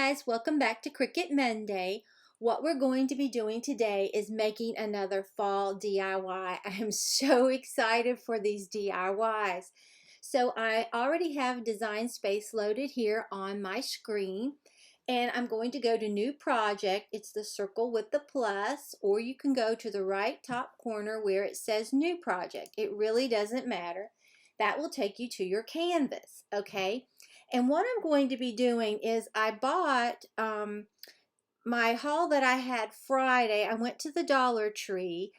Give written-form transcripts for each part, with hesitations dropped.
guys, welcome back to Cricut Monday. What we're going to be doing today is making another fall DIY. I am so excited for these DIYs. So I already have Design Space loaded here on my screen, and I'm going to go to New Project. It's the circle with the plus, or you can go to the right top corner where it says New Project. It really doesn't matter. That will take you to your canvas, okay? And what I'm going to be doing is I bought my haul that I had Friday. I went to the Dollar Tree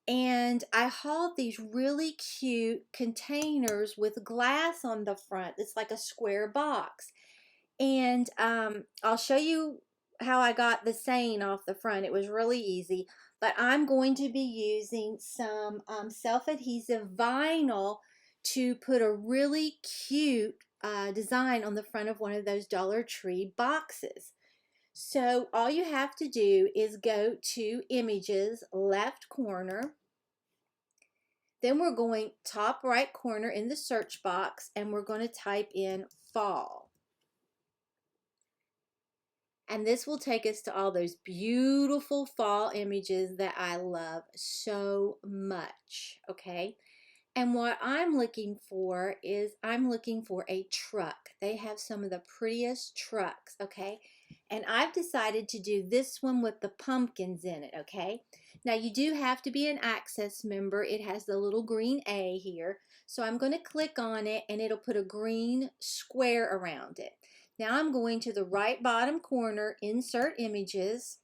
and I hauled these really cute containers with glass on the front. It's like a square box. And I'll show you how I got the saying off the front. It was really easy. But I'm going to be using some self-adhesive vinyl to put a really cute design on the front of one of those Dollar Tree boxes. So all you have to do is go to Images, left corner. Then we're going top right corner in the search box, and we're going to type in fall. And this will take us to all those beautiful fall images that I love so much, okay? And what I'm looking for is I'm looking for a truck. They have some of the prettiest trucks, okay? And I've decided to do this one with the pumpkins in it, okay? Now you do have to be an Access member. It has the little green A here. So I'm going to click on it and it'll put a green square around it. Now I'm going to the right bottom corner, Insert Images,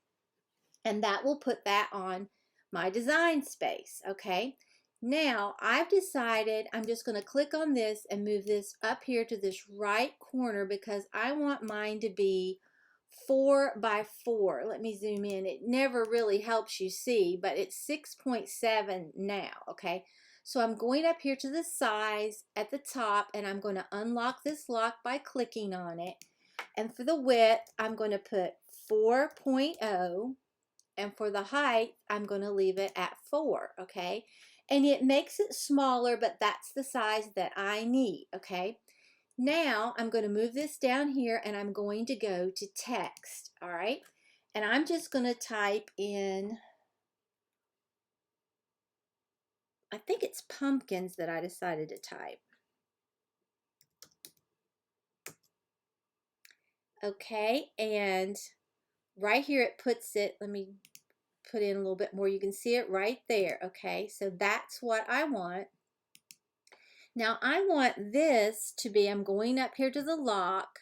and that will put that on my Design Space, okay? Now I've decided I'm just going to click on this and move this up here to this right corner because I want mine to be 4 by 4. Let me zoom in. It never really helps you see, but it's 6.7 now, okay? So I'm going up here to the size at the top, and I'm going to unlock this lock by clicking on it. And for the width, I'm going to put 4.0, and for the height, I'm going to leave it at 4, okay? And it makes it smaller, but that's the size that I need, okay? Now I'm going to move this down here and I'm going to go to text, all right? And I'm just going to type in, I think it's pumpkins that I decided to type. Okay, and right here it puts it, let me put in a little bit more. You can see it right there, okay? So that's what I want. Now I want this to be, I'm going up here to the lock,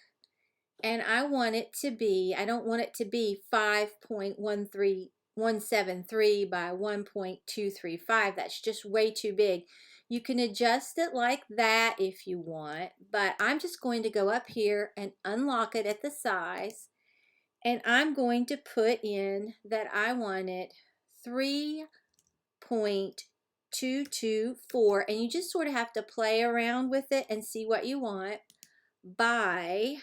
and I want it to be, I don't want it to be 5.13173 by 1.235. That's just way too big. You can adjust it like that if you want, but I'm just going to go up here and unlock it at the size, and I'm going to put in that I want it 3.224, and you just sort of have to play around with it and see what you want, by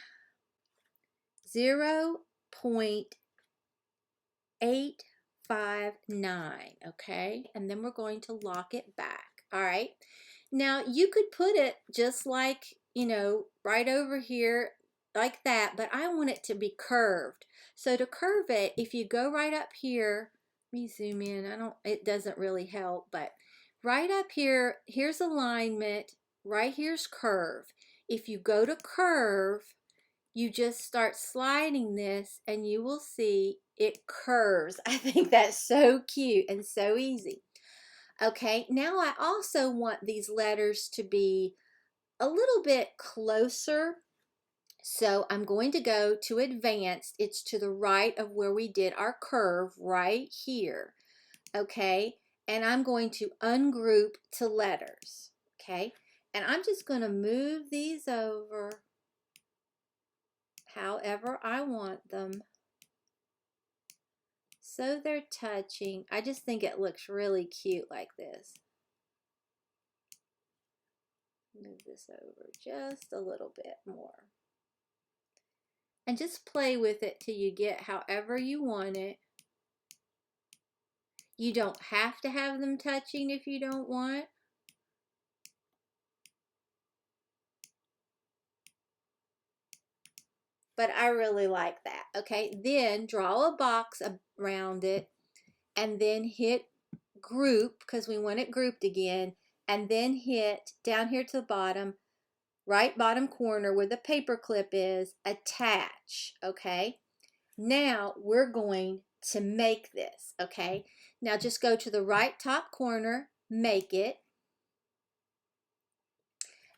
0.859, okay? And then we're going to lock it back, all right? Now, you could put it just like, you know, right over here like that, but I want it to be curved. So to curve it, if you go right up here, let me zoom in, it doesn't really help, but right up here, here's alignment, right here's curve. If you go to curve, you just start sliding this and you will see it curves. I think that's so cute and so easy. Okay, now I also want these letters to be a little bit closer. So I'm going to go to Advanced. It's to the right of where we did our curve right here. Okay, and I'm going to ungroup to letters. Okay, and I'm just going to move these over however I want them so they're touching. I just think it looks really cute like this. Move this over just a little bit more. And just play with it till you get however you want it. You don't have to have them touching if you don't want. but I really like that. Okay, then draw a box around it and then hit group because we want it grouped again, and then hit down here to the bottom, right bottom corner where the paper clip is, attach. Okay, now we're going to make this. Okay, now just go to the right top corner, make it,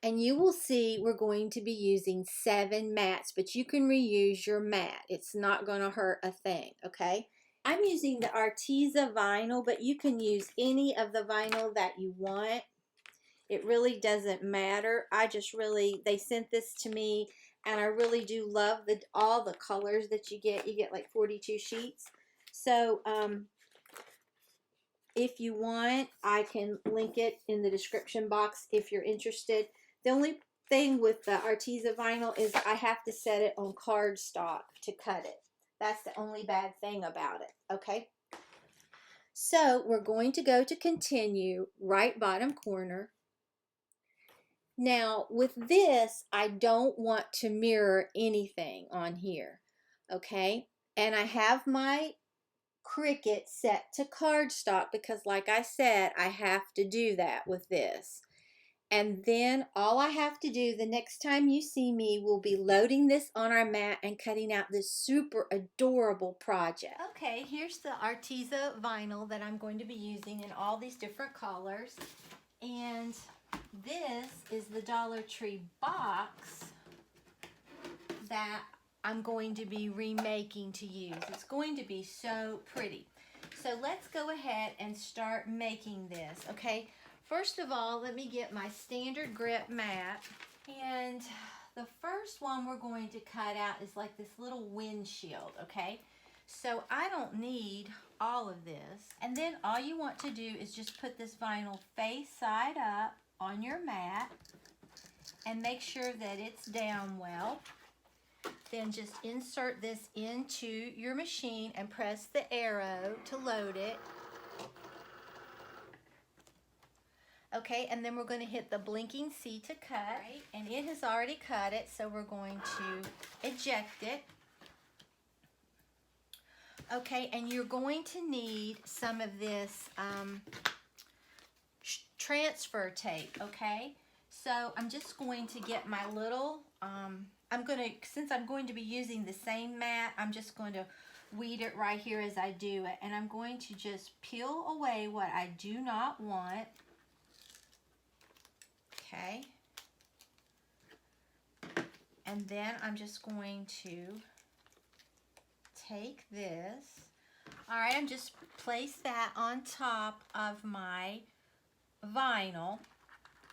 and you will see we're going to be using 7 mats, but you can reuse your mat. It's not going to hurt a thing. Okay, I'm using the Arteza vinyl, but you can use any of the vinyl that you want. It really doesn't matter. They sent this to me, and I really do love all the colors that you get. You get like 42 sheets. So if you want, I can link it in the description box if you're interested. The only thing with the Arteza vinyl is I have to set it on cardstock to cut it. That's the only bad thing about it, okay? So we're going to go to continue, right bottom corner. Now with this, I don't want to mirror anything on here, okay? And I have my Cricut set to cardstock because like I said, I have to do that with this. And then all I have to do the next time you see me will be loading this on our mat and cutting out this super adorable project. Okay, here's the Arteza vinyl that I'm going to be using in all these different colors. And this is the Dollar Tree box that I'm going to be remaking to use. It's going to be so pretty. So let's go ahead and start making this, okay? First of all, let me get my standard grip mat. And the first one we're going to cut out is like this little windshield, okay? So I don't need all of this. And then all you want to do is just put this vinyl face side up on your mat and make sure that it's down well. Then just insert this into your machine and press the arrow to load it. Okay, and then we're going to hit the blinking C to cut. Right. And it has already cut it, so we're going to eject it. Okay, and you're going to need some of this transfer tape, okay? So I'm just going to get my little, since I'm going to be using the same mat, I'm just going to weed it right here as I do it. And I'm going to just peel away what I do not want. Okay. And then I'm just going to take this. All right, I'm just place that on top of my vinyl.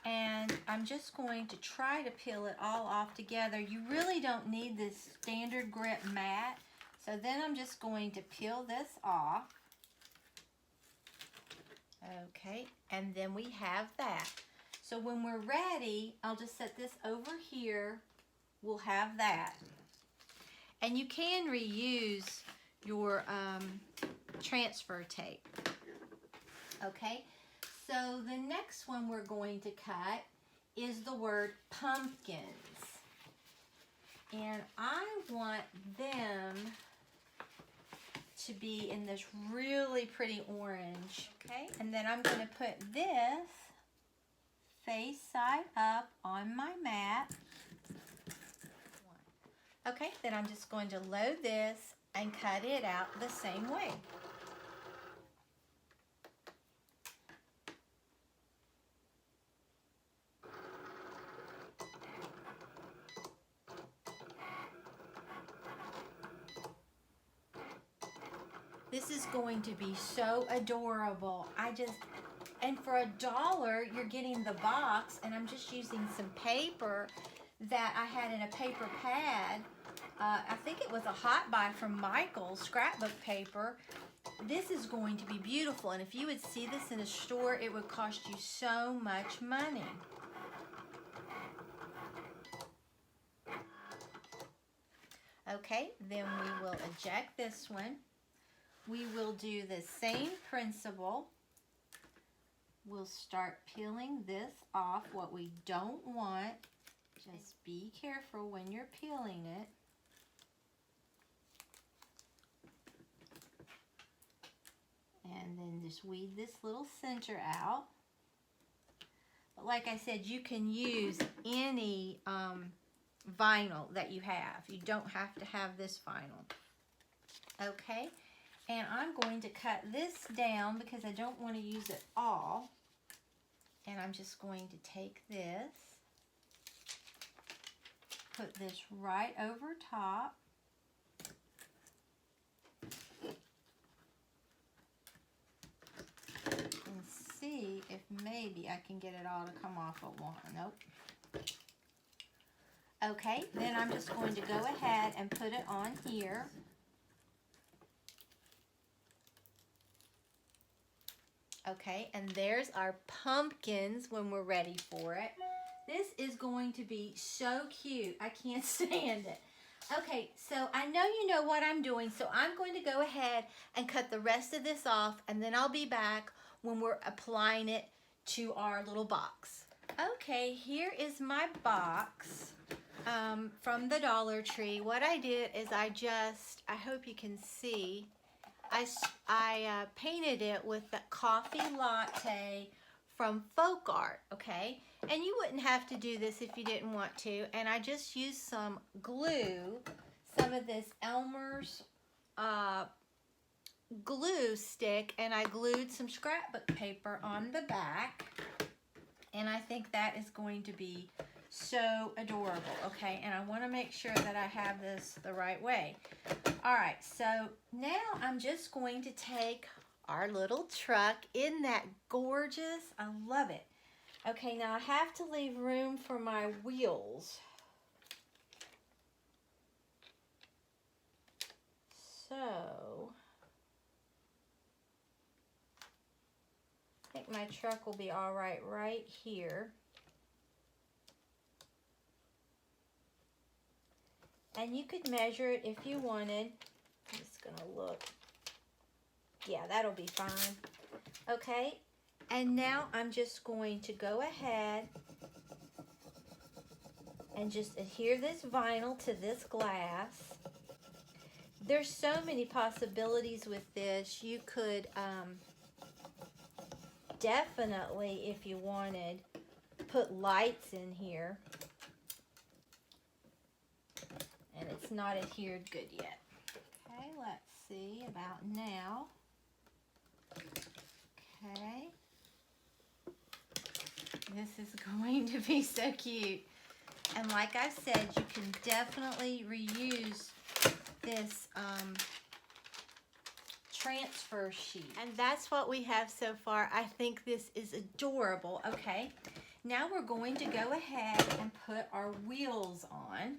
And I'm just going to try to peel it all off together. You really don't need this standard grip mat. So then I'm just going to peel this off. Okay, and then we have that. So when we're ready, I'll just set this over here. We'll have that. And you can reuse your transfer tape. Okay, so the next one we're going to cut is the word pumpkins. And I want them to be in this really pretty orange. Okay, and then I'm going to put this face side up on my mat. Okay, then I'm just going to load this and cut it out the same way. This is going to be so adorable. And for $1, you're getting the box, and I'm just using some paper that I had in a paper pad. I think it was a hot buy from Michael's, scrapbook paper. This is going to be beautiful, and if you would see this in a store, it would cost you so much money. Okay, then we will eject this one. We will do the same principle. We'll start peeling this off, what we don't want. Just be careful when you're peeling it. just weed this little center out. But like I said, you can use any vinyl that you have. You don't have to have this vinyl. Okay, and I'm going to cut this down because I don't want to use it all. And I'm just going to take this, put this right over top. And see if maybe I can get it all to come off at once. Nope. Okay, then I'm just going to go ahead and put it on here. Okay, and there's our pumpkins when we're ready for it. This is going to be so cute. I can't stand it. Okay, so I know you know what I'm doing, so I'm going to go ahead and cut the rest of this off, and then I'll be back when we're applying it to our little box. Okay, here is my box from the Dollar Tree. What I did is I hope you can see, I painted it with the Coffee Latte from FolkArt, okay? And you wouldn't have to do this if you didn't want to. And I just used some glue, some of this Elmer's glue stick, and I glued some scrapbook paper on the back. And I think that is going to be so adorable, okay? And I want to make sure that I have this the right way. All right, so now I'm just going to take our little truck. Isn't that gorgeous? I love it. Okay, now I have to leave room for my wheels. So, I think my truck will be all right here. And you could measure it if you wanted. I'm just gonna look. Yeah, that'll be fine. Okay, and now I'm just going to go ahead and just adhere this vinyl to this glass. There's so many possibilities with this. You could definitely, if you wanted, put lights in here. And it's not adhered good yet. Okay, let's see about now. Okay. This is going to be so cute. And like I said, you can definitely reuse this transfer sheet. And that's what we have so far. I think this is adorable. Okay, now we're going to go ahead and put our wheels on.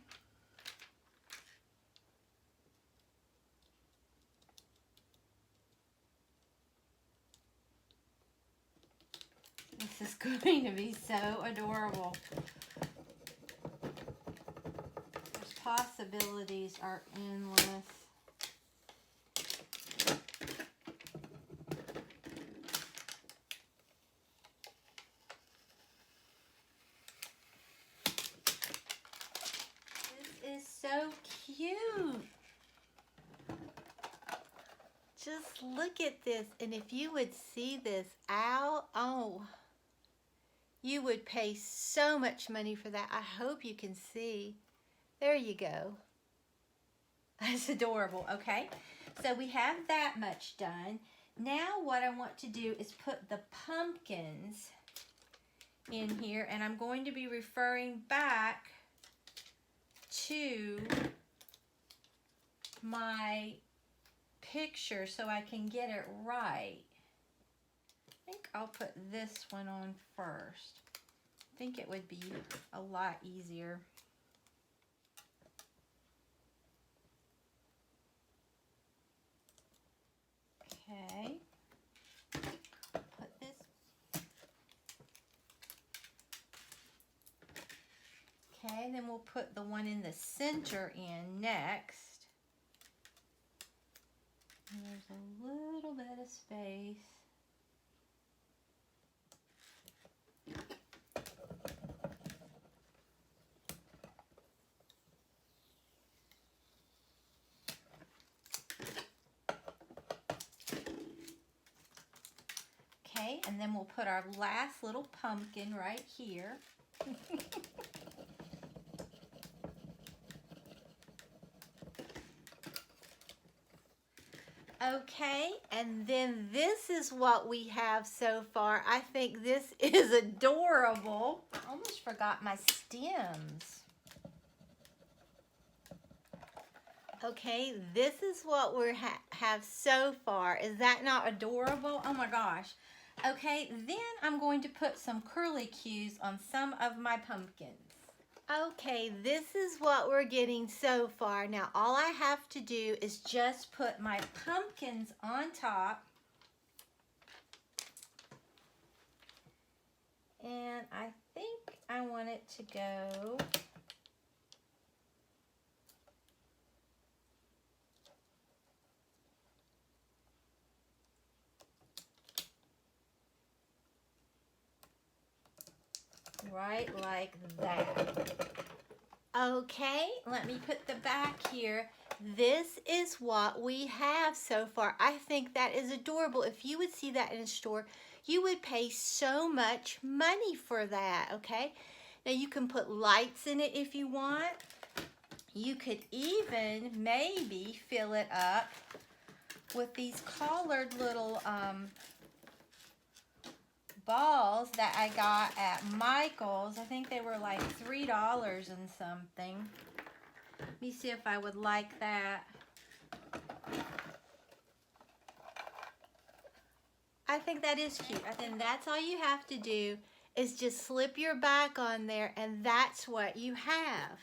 This is going to be so adorable. Those possibilities are endless. This is so cute. Just look at this, and if you would see this out, oh, you would pay so much money for that. I hope you can see. There you go. That's adorable, okay? So we have that much done. Now what I want to do is put the pumpkins in here, and I'm going to be referring back to my picture so I can get it right. I think I'll put this one on first. I think it would be a lot easier. Okay. Put this. Okay, then we'll put the one in the center in next. And there's a little bit of space. Okay, and then we'll put our last little pumpkin right here. Okay, and then this is what we have so far. I think this is adorable. I almost forgot my stems. Okay, this is what we have so far. Is that not adorable? Oh my gosh. Okay, then I'm going to put some curlicues on some of my pumpkins. Okay, this is what we're getting so far. Now, all I have to do is just put my pumpkins on top. And I think I want it to go right like that. Okay, let me put the back here. This is what we have so far. I think that is adorable. If you would see that in a store, you would pay so much money for that, okay? Now you can put lights in it if you want. You could even maybe fill it up with these collared little balls that I got at Michael's. I think they were like $3 and something. Let me see if I would like that. I think that is cute. I think that's all you have to do is just slip your back on there and that's what you have.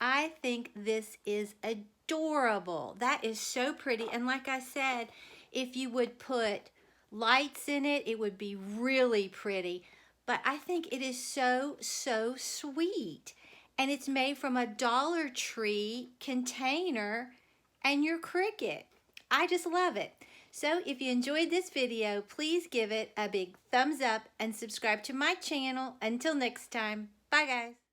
I think this is adorable. That is so pretty. And like I said, if you would put lights in it, it would be really pretty. But I think it is so, so sweet. And it's made from a Dollar Tree container and your Cricut. I just love it. So if you enjoyed this video, please give it a big thumbs up and subscribe to my channel. Until next time, bye guys.